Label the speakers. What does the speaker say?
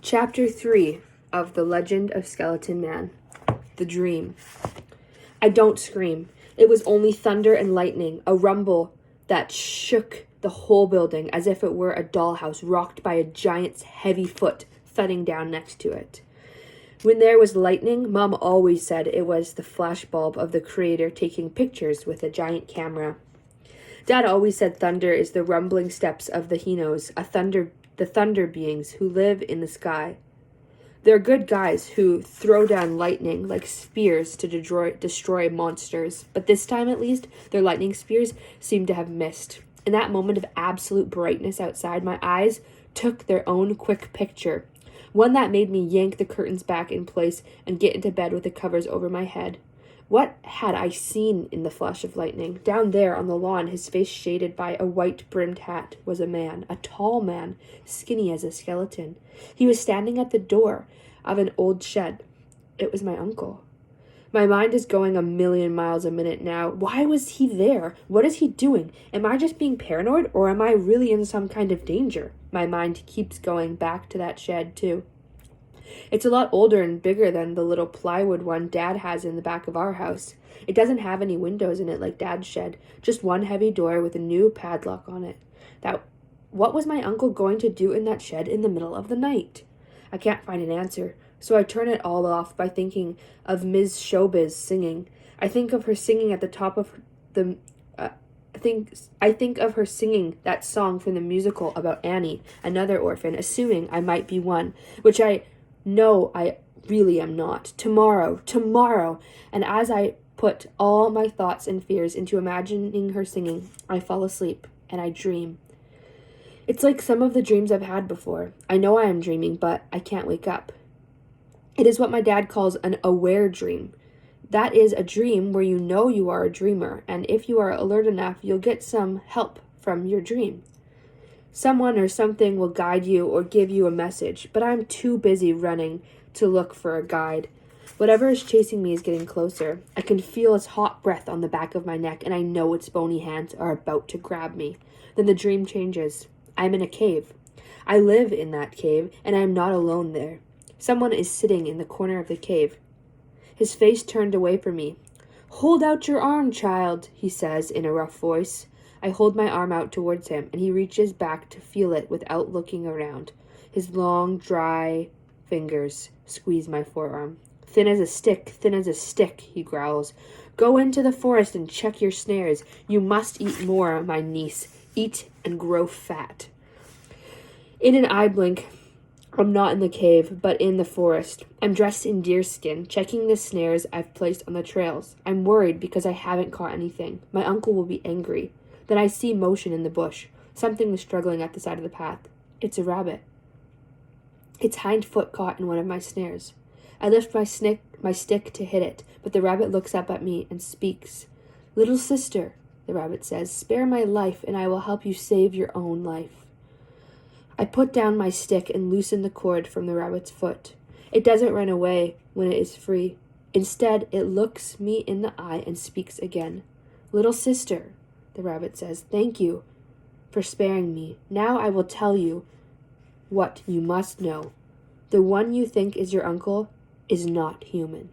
Speaker 1: Chapter 3 of The Legend of Skeleton Man. The Dream. I don't scream. It was only thunder and lightning, a rumble that shook the whole building as if it were a dollhouse rocked by a giant's heavy foot thudding down next to it. When there was lightning, Mom always said it was the flashbulb of the Creator taking pictures with a giant camera. Dad always said thunder is the rumbling steps of the Hinos, the thunder beings who live in the sky. They're good guys who throw down lightning like spears to destroy monsters, but this time at least, their lightning spears seemed to have missed. In that moment of absolute brightness outside, my eyes took their own quick picture, one that made me yank the curtains back in place and get into bed with the covers over my head. What had I seen in the flash of lightning? Down there on the lawn, his face shaded by a white-brimmed hat, was a man, a tall man, skinny as a skeleton. He was standing at the door of an old shed. It was my uncle. My mind is going 1,000,000 miles a minute now. Why was he there? What is he doing? Am I just being paranoid, or am I really in some kind of danger? My mind keeps going back to that shed, too. It's a lot older and bigger than the little plywood one Dad has in the back of our house. It doesn't have any windows in it like Dad's shed, just one heavy door with a new padlock on it. What was my uncle going to do in that shed in the middle of the night? I can't find an answer, so I turn it all off by thinking of Ms. Showbiz singing. I think of her singing at the top of the... I think of her singing that song from the musical about Annie, another orphan, assuming I might be one, which I know I really am not. Tomorrow. And as I put all my thoughts and fears into imagining her singing, I fall asleep and I dream. It's like some of the dreams I've had before. I know I am dreaming, but I can't wake up. It is what my dad calls an aware dream. That is a dream where you know you are a dreamer, and if you are alert enough, you'll get some help from your dream. Someone or something will guide you or give you a message, but I'm too busy running to look for a guide. Whatever is chasing me is getting closer. I can feel its hot breath on the back of my neck, and I know its bony hands are about to grab me. Then the dream changes. I'm in a cave. I live in that cave, and I am not alone there. Someone is sitting in the corner of the cave. His face turned away from me. "Hold out your arm, child," he says in a rough voice. I hold my arm out towards him, and he reaches back to feel it without looking around. His long, dry fingers squeeze my forearm. Thin as a stick, he growls. "Go into the forest and check your snares. You must eat more, my niece. Eat and grow fat." In an eye blink, I'm not in the cave, but in the forest. I'm dressed in deerskin, checking the snares I've placed on the trails. I'm worried because I haven't caught anything. My uncle will be angry. Then I see motion in the bush. Something is struggling at the side of the path. It's a rabbit. Its hind foot caught in one of my snares. I lift my stick to hit it, but the rabbit looks up at me and speaks. "Little sister," the rabbit says, "spare my life, and I will help you save your own life." I put down my stick and loosen the cord from the rabbit's foot. It doesn't run away when it is free. Instead, it looks me in the eye and speaks again. "Little sister," the rabbit says, "thank you for sparing me. Now I will tell you what you must know. The one you think is your uncle is not human."